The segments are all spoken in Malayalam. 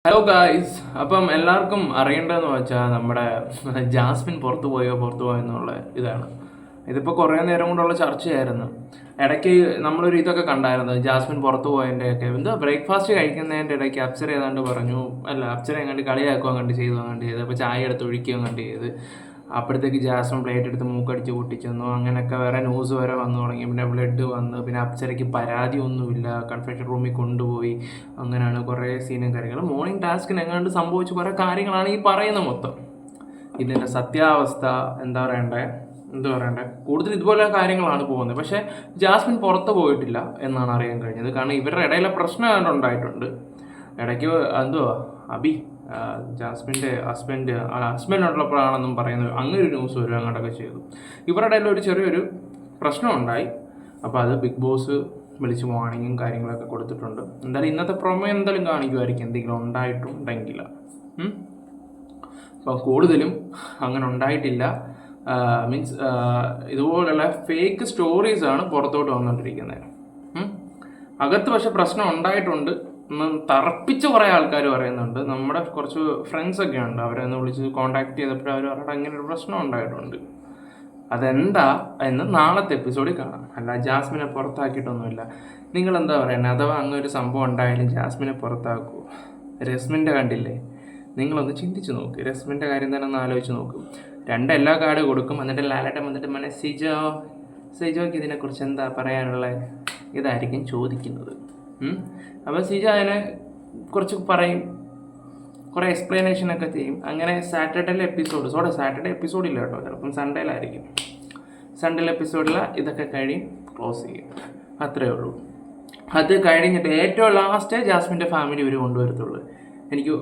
ഹലോ ഗായ്സ്, അപ്പം എല്ലാവർക്കും അറിയേണ്ടതെന്ന് വെച്ചാൽ നമ്മുടെ ജാസ്മിൻ പുറത്തു പോയോ എന്നുള്ള ഇതാണ്. ഇതിപ്പോൾ കുറേ നേരം കൊണ്ടുള്ള ചർച്ചയായിരുന്നു. ഇടയ്ക്ക് നമ്മളൊരു ഇതൊക്കെ കണ്ടായിരുന്നു, ജാസ്മിൻ പുറത്തു പോയതിൻ്റെയൊക്കെ എന്താ ബ്രേക്ക്ഫാസ്റ്റ് കഴിക്കുന്നതിൻ്റെ ഇടയ്ക്ക് അപ്സര ഏതാണ്ട് പറഞ്ഞു, അല്ല അപ്സര എങ്ങാണ്ട് കളിയാക്കുക അങ്ങോട്ട് ചെയ്തു അങ്ങോട്ട് ചെയ്ത്, അപ്പോൾ ചായ എടുത്ത് ഒഴിക്കുക അങ്ങോട്ട് ചെയ്ത്, അപ്പോഴത്തേക്ക് ജാസ്മിൻ പ്ലേറ്റ് എടുത്ത് മൂക്കടിച്ച് പൊട്ടിച്ചെന്നു, അങ്ങനെയൊക്കെ വേറെ ന്യൂസ് വരെ വന്നു തുടങ്ങി. പിന്നെ ബ്ലഡ് വന്ന്, പിന്നെ അപ്സരയ്ക്ക് പരാതി ഒന്നുമില്ല, കൺഫെഷൻ റൂമിൽ കൊണ്ടുപോയി, അങ്ങനെയാണ് കുറേ സീനും കാര്യങ്ങളും. മോർണിംഗ് ടാസ്കിന് എങ്ങാണ്ട് സംഭവിച്ച കുറേ കാര്യങ്ങളാണ് ഈ പറയുന്നത് മൊത്തം. ഇതിൻ്റെ സത്യാവസ്ഥ എന്താ പറയണ്ടേ കൂടുതൽ ഇതുപോലെ കാര്യങ്ങളാണ് പോകുന്നത്. പക്ഷേ ജാസ്മിൻ പുറത്ത് പോയിട്ടില്ല എന്നാണ് അറിയാൻ കഴിഞ്ഞത്. കാരണം ഇവരുടെ ഇടയിലെ പ്രശ്നം ഉണ്ടായിട്ടുണ്ട്. ഇടയ്ക്ക് എന്തുവാ ജാസ്മിൻ്റെ ഹസ്ബൻഡുള്ളപ്പോഴാണെന്നും പറയുന്നത്, അങ്ങനെ ഒരു ന്യൂസ് വരും, അങ്ങോട്ടൊക്കെ ചെയ്തു. ഇവരുടെ ഇടയിൽ ഒരു ചെറിയൊരു പ്രശ്നം ഉണ്ടായി. അപ്പോൾ അത് ബിഗ് ബോസ് വിളിച്ച് വാർണിങ്ങും കാര്യങ്ങളൊക്കെ കൊടുത്തിട്ടുണ്ട്. എന്തായാലും ഇന്നത്തെ പ്രൊമോ എന്തായാലും കാണിക്കുമായിരിക്കും, എന്തെങ്കിലും ഉണ്ടായിട്ടുണ്ടെങ്കിൽ. അപ്പം കൂടുതലും അങ്ങനെ ഉണ്ടായിട്ടില്ല. മീൻസ് ഇതുപോലുള്ള ഫേക്ക് സ്റ്റോറീസാണ് പുറത്തോട്ട് വന്നുകൊണ്ടിരിക്കുന്നത്. അകത്ത് പക്ഷെ പ്രശ്നം ഉണ്ടായിട്ടുണ്ട് എന്ന് തറപ്പിച്ച് കുറേ ആൾക്കാർ പറയുന്നുണ്ട്. നമ്മുടെ കുറച്ച് ഫ്രണ്ട്സൊക്കെ ഉണ്ട്, അവരെ ഒന്ന് വിളിച്ച് കോൺടാക്ട് ചെയ്തപ്പോൾ അവർ പറഞ്ഞിട്ട് അങ്ങനെ ഒരു പ്രശ്നം ഉണ്ടായിട്ടുണ്ട്. അതെന്താ എന്ന് നാളത്തെ എപ്പിസോഡിൽ കാണാം. അല്ല ജാസ്മിനെ പുറത്താക്കിയിട്ടൊന്നുമില്ല. നിങ്ങളെന്താ പറയുന്നത്? അഥവാ അങ്ങനെ ഒരു സംഭവം ഉണ്ടായാലും ജാസ്മിനെ പുറത്താക്കൂ? രസ്മിൻ്റെ കണ്ടില്ലേ? നിങ്ങളൊന്ന് ചിന്തിച്ച് നോക്ക്. രസ്മിൻ്റെ കാര്യം തന്നെ ഒന്ന് ആലോചിച്ച് നോക്കും. എല്ലാ കാർഡ് കൊടുക്കും, എന്നിട്ട് ലാലേട്ടൻ വന്നിട്ട് സിജോയ്ക്ക് ഇതിനെക്കുറിച്ച് എന്താ പറയാനുള്ളത് ഇതായിരിക്കും ചോദിക്കുന്നത്. അപ്പോൾ സിജോ അതിനെ കുറച്ച് പറയും, കുറേ എക്സ്പ്ലനേഷനൊക്കെ ചെയ്യും. അങ്ങനെ സാറ്റർഡേ എപ്പിസോഡില്ല കേട്ടോ, ചിലപ്പം സൺഡേയിലായിരിക്കും. സൺഡേ എപ്പിസോഡിൽ ഇതൊക്കെ കഴിയും, ക്ലോസ് ചെയ്യും. അത്രയേ ഉള്ളൂ. അത് കഴിഞ്ഞിട്ട് ഏറ്റവും ലാസ്റ്റ് ജാസ്മിൻ്റെ ഫാമിലി ഇവർ കൊണ്ടുവരത്തുള്ളൂ, എനിക്ക്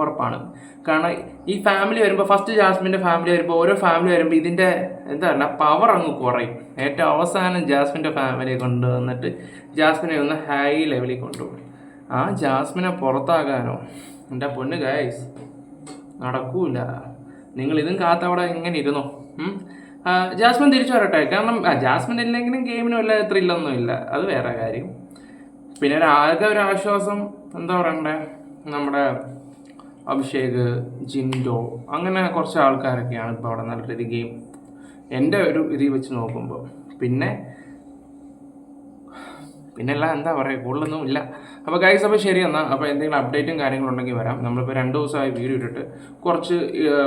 ഉറപ്പാണ്. കാരണം ഈ ഫാമിലി വരുമ്പോൾ, ഫസ്റ്റ് ജാസ്മിൻ്റെ ഫാമിലി വരുമ്പോൾ, ഓരോ ഫാമിലി വരുമ്പോൾ ഇതിൻ്റെ എന്താ പറയുക പവർ അങ്ങ് കുറയും. ഏറ്റവും അവസാനം ജാസ്മിൻ്റെ ഫാമിലിയെ കൊണ്ടുവന്നിട്ട് ജാസ്മിനെ ഒന്ന് ഹൈ ലെവലിൽ കൊണ്ടുപോകും. ആ ജാസ്മിനെ പുറത്താകാനോ എൻ്റെ പൊന്ന് ഗൈസ് നടക്കൂല. നിങ്ങളിതും കാത്തവിടെ ഇങ്ങനെ ഇരുന്നോ. ജാസ്മിൻ തിരിച്ചു വരട്ടെ. കാരണം ജാസ്മിൻ ഇല്ലെങ്കിലും ഗെയിമിനും വല്ല ത്രില്ലൊന്നുമില്ല, അത് വേറെ കാര്യം. പിന്നെ ആകെ ഒരു ആശ്വാസം എന്താ പറയണ്ടേ, നമ്മുടെ അഭിഷേക്, ജിൻഡോ, അങ്ങനെ കുറച്ച് ആൾക്കാരൊക്കെയാണ് ഇപ്പോൾ അവിടെ നല്ല രീതി ഗെയിം എൻ്റെ ഒരു ഇതിൽ വെച്ച് നോക്കുമ്പോൾ. പിന്നെ എല്ലാം എന്താ പറയുക, കൂടുതലൊന്നും ഇല്ല. അപ്പോൾ ഗൈസ്, അപ്പോൾ ശരി എന്നാൽ. അപ്പോൾ എന്തെങ്കിലും അപ്ഡേറ്റും കാര്യങ്ങളുണ്ടെങ്കിൽ വരാം. നമ്മളിപ്പോൾ 2 ദിവസമായി വീഡിയോ ഇട്ടിട്ട് കുറച്ച്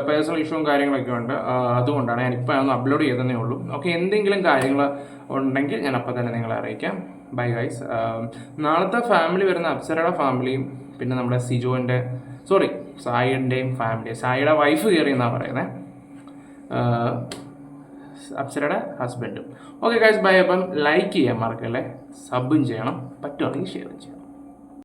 പേഴ്സണൽ ഇഷ്യൂവും കാര്യങ്ങളൊക്കെ ഉണ്ട്, അതുകൊണ്ടാണ് ഞാനിപ്പോൾ അതൊന്ന് അപ്ലോഡ് ചെയ്തതേ ഉള്ളൂ. ഓക്കെ, എന്തെങ്കിലും കാര്യങ്ങൾ ഉണ്ടെങ്കിൽ ഞാൻ അപ്പോൾ തന്നെ നിങ്ങളെ അറിയിക്കാം. Bye guys. നാളത്തെ ഫാമിലി വരുന്ന അപ്സരയുടെ ഫാമിലിയും പിന്നെ നമ്മുടെ സായിയുടെയും ഫാമിലി, സായിയുടെ വൈഫ് കയറി എന്നാണ് പറയുന്നത്, അപ്സരയുടെ ഹസ്ബൻഡും. Okay guys, bye. അപ്പം ലൈക്ക് ചെയ്യാൻ മറക്കല്ലേ, സബും ചെയ്യണം, പറ്റുവാണെങ്കിൽ ഷെയർ ചെയ്യാം.